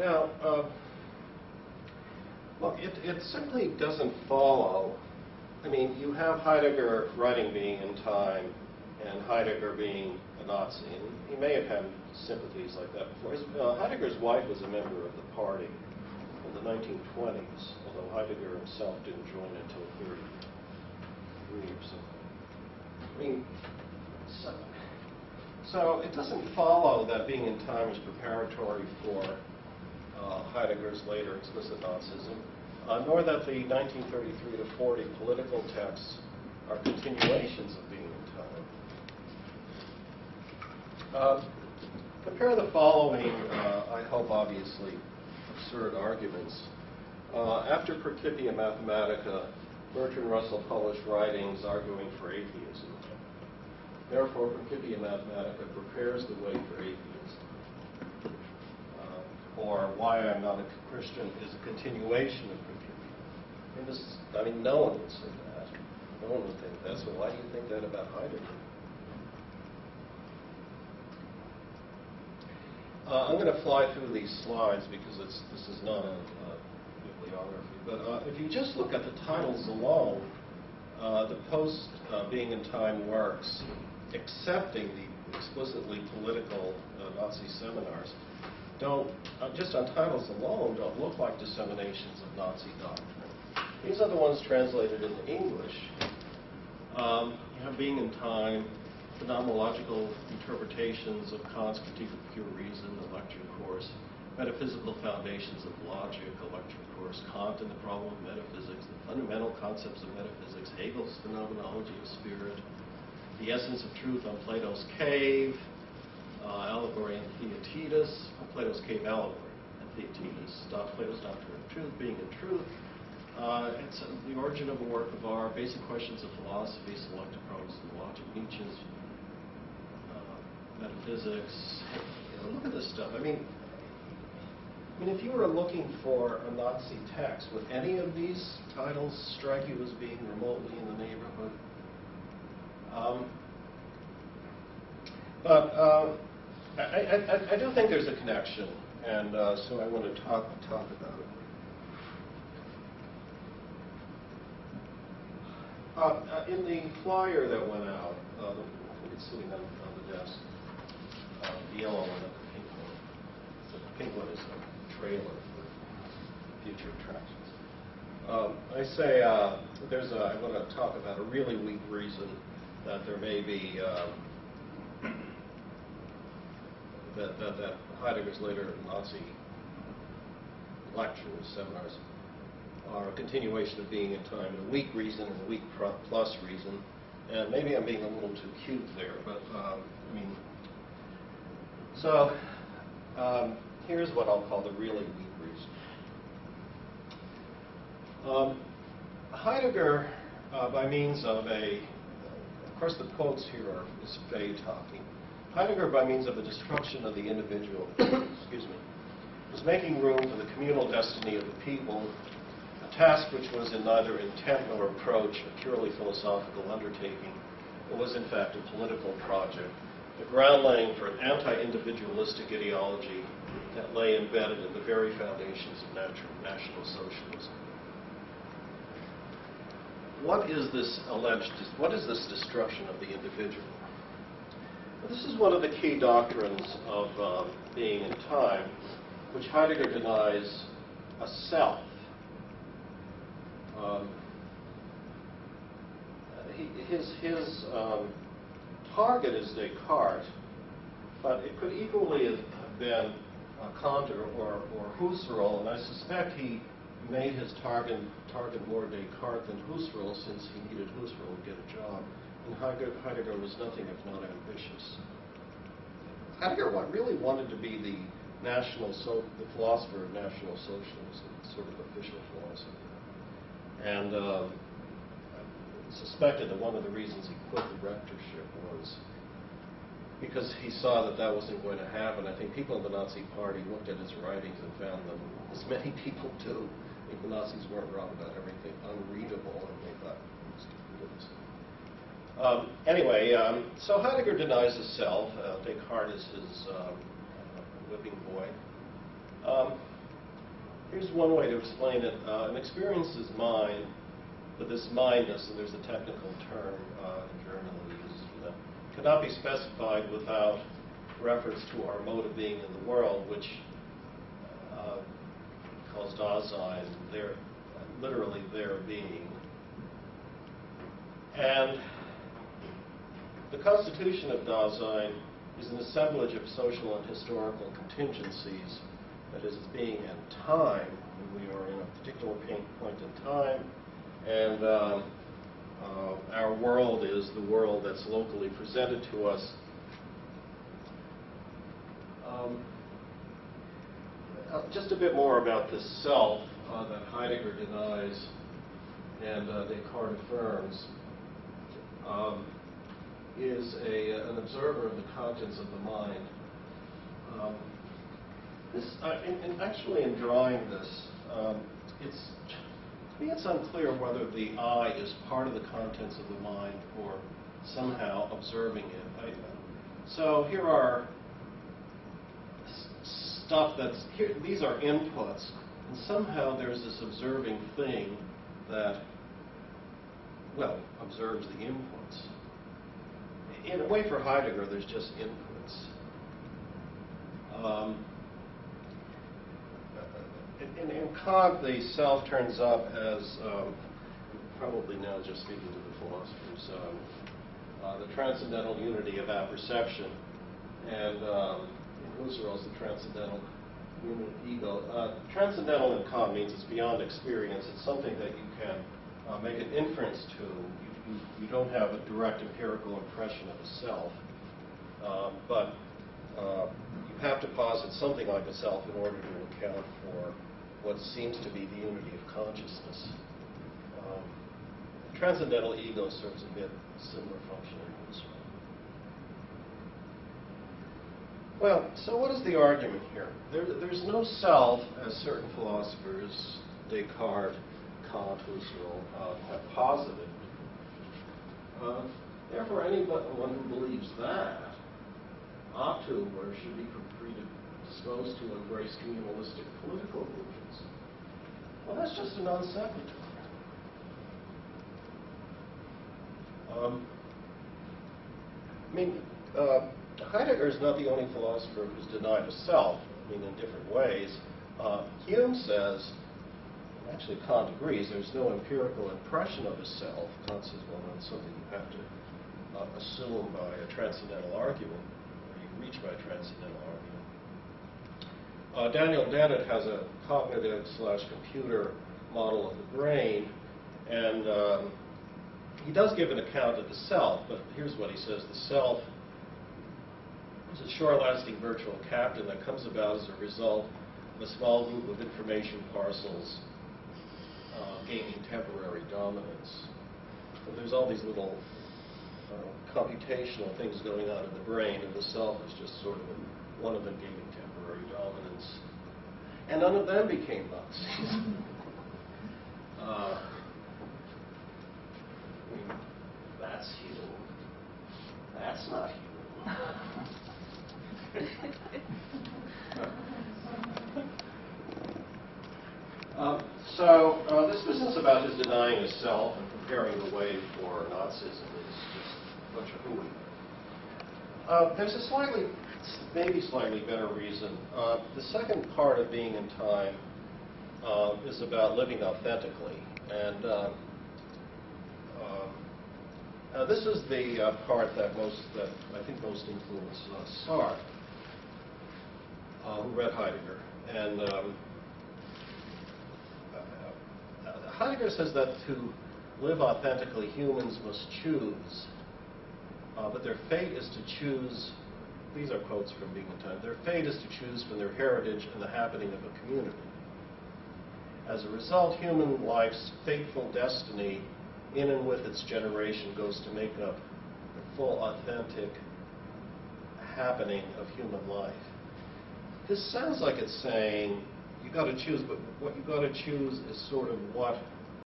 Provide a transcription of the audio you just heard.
Now, look, it simply doesn't follow. I mean, you have Heidegger writing Being in Time and Heidegger being a Nazi, and he may have had sympathies like that before. Heidegger's wife was a member of the party in the 1920s, although Heidegger himself didn't join until 33 or something. I mean, so it doesn't follow that Being in Time is preparatory for Heidegger's later explicit Nazism, nor that the 1933 to 40 political texts are continuations of Being in Time. Compare the following, I hope obviously absurd arguments. After Principia Mathematica, Bertrand Russell published writings arguing for atheism. Therefore, Principia Mathematica prepares the way for atheism. Or Why I'm Not a Christian is a continuation of Principia. I mean, no one would say that. No one would think that. So why do you think that about Heidegger? I'm going to fly through these slides because this is not a bibliography. But if you just look at the titles alone, the post-Being in Time works, accepting the explicitly political Nazi seminars, don't, just on titles alone, don't look like disseminations of Nazi doctrine. These are the ones translated into English. You have Being in Time, Phenomenological Interpretations of Kant's Critique of Pure Reason, a lecture course, Metaphysical Foundations of Logic, a lecture course, Kant and the Problem of Metaphysics, the Fundamental Concepts of Metaphysics, Hegel's Phenomenology of Spirit, The Essence of Truth on Plato's Cave, Allegory and Theaetetus, Plato's Cave Allegory and Theaetetus, Plato's Doctrine of Truth, Being in Truth. It's The Origin of a Work of Art, Basic Questions of Philosophy, Select Approaches to Logic, Nietzsche's Metaphysics. Look at this stuff. I mean, if you were looking for a Nazi text, would any of these titles strike you as being remotely in the neighborhood? But I do think there's a connection, and so I want to talk about it. In the flyer that went out, it's sitting on the desk, the yellow one and the pink one. So the pink one is a trailer for future attractions. I say I want to talk about a really weak reason that there may be that Heidegger's later Nazi lectures, seminars, are a continuation of Being in Time, and a weak reason and a weak plus reason. And maybe I'm being a little too cute there, but I mean, so here's what I'll call the really weak reason. Heidegger, by means of of course the quotes here is Fay talking. Heidegger, by means of the destruction of the individual, excuse me, was making room for the communal destiny of the people, a task which was in neither intent nor approach a purely philosophical undertaking, but was in fact a political project, the ground laying for an anti-individualistic ideology that lay embedded in the very foundations of National Socialism. What is this destruction of the individual? Well, this is one of the key doctrines of Being in Time, which Heidegger denies a self. His target is Descartes, but it could equally have been Kant or Husserl, and I suspect he made his target more Descartes than Husserl, since he needed Husserl to get a job. And Heidegger was nothing if not ambitious. Heidegger really wanted to be the philosopher of National Socialism, sort of official philosopher. And suspected that one of the reasons he quit the rectorship was because he saw that wasn't going to happen. I think people in the Nazi Party looked at his writings and found them, as many people do, I think the Nazis weren't wrong about everything, unreadable, and they thought he was too good. Anyway, so Heidegger denies the self. Descartes is his whipping boy. Here's one way to explain it. An experience is mind, but this mindness, and there's a technical term in German that we use for that, cannot be specified without reference to our mode of being in the world, which calls Dasein, literally their being. And the constitution of Dasein is an assemblage of social and historical contingencies, that is, being and time. We are in a particular point in time, and our world is the world that's locally presented to us. Just a bit more about this self that Heidegger denies and Descartes affirms. Is an observer of the contents of the mind. Actually, in drawing this, to me it's unclear whether the I is part of the contents of the mind or somehow observing it. So here are stuff that's here. These are inputs, and somehow there's this observing thing that, well, observes the inputs. In a way, for Heidegger, there's just inputs. In Kant, the self turns up as, probably now just speaking to the philosophers, the transcendental unity of apperception, and in Husserl's the transcendental unit of ego. Transcendental in Kant means it's beyond experience. It's something that you can make an inference to. You don't have a direct empirical impression of a self, but you have to posit something like a self in order to account for what seems to be the unity of consciousness. Transcendental ego serves a bit similar function in Husserl. Well, so what is the argument here? There's no self, as certain philosophers, Descartes, Kant, Husserl, have posited. Therefore, anyone who believes that ought to or should be predisposed to embrace communalistic political illusions. Well, that's just a non sequitur. Heidegger is not the only philosopher who's denied a self. In different ways. Hume says, actually Kant agrees, there's no empirical impression of a self. Kant says, well, that's something you have to assume by a transcendental argument, or you reach by a transcendental argument. Daniel Dennett has a cognitive/computer model of the brain, and he does give an account of the self, but here's what he says. The self is a short-lasting virtual captain that comes about as a result of a small group of information parcels gaining temporary dominance. So there's all these little computational things going on in the brain, and the self is just sort of one of them gaining temporary dominance. And none of them became Nazis. That's Hume. That's not Hume. So this business about his denying his self and preparing the way for Nazism is just a bunch of hooey. There's a maybe slightly better reason. The second part of being in time is about living authentically, and this is the part that I think most influenced Sartre, who read Heidegger. And Heidegger says that to live authentically, humans must choose, but their fate is to choose. These are quotes from Being in Time. Their fate is to choose from their heritage and the happening of a community. As a result, human life's fateful destiny in and with its generation goes to make up the full, authentic happening of human life. This sounds like it's saying you got to choose, but what you got to choose is sort of what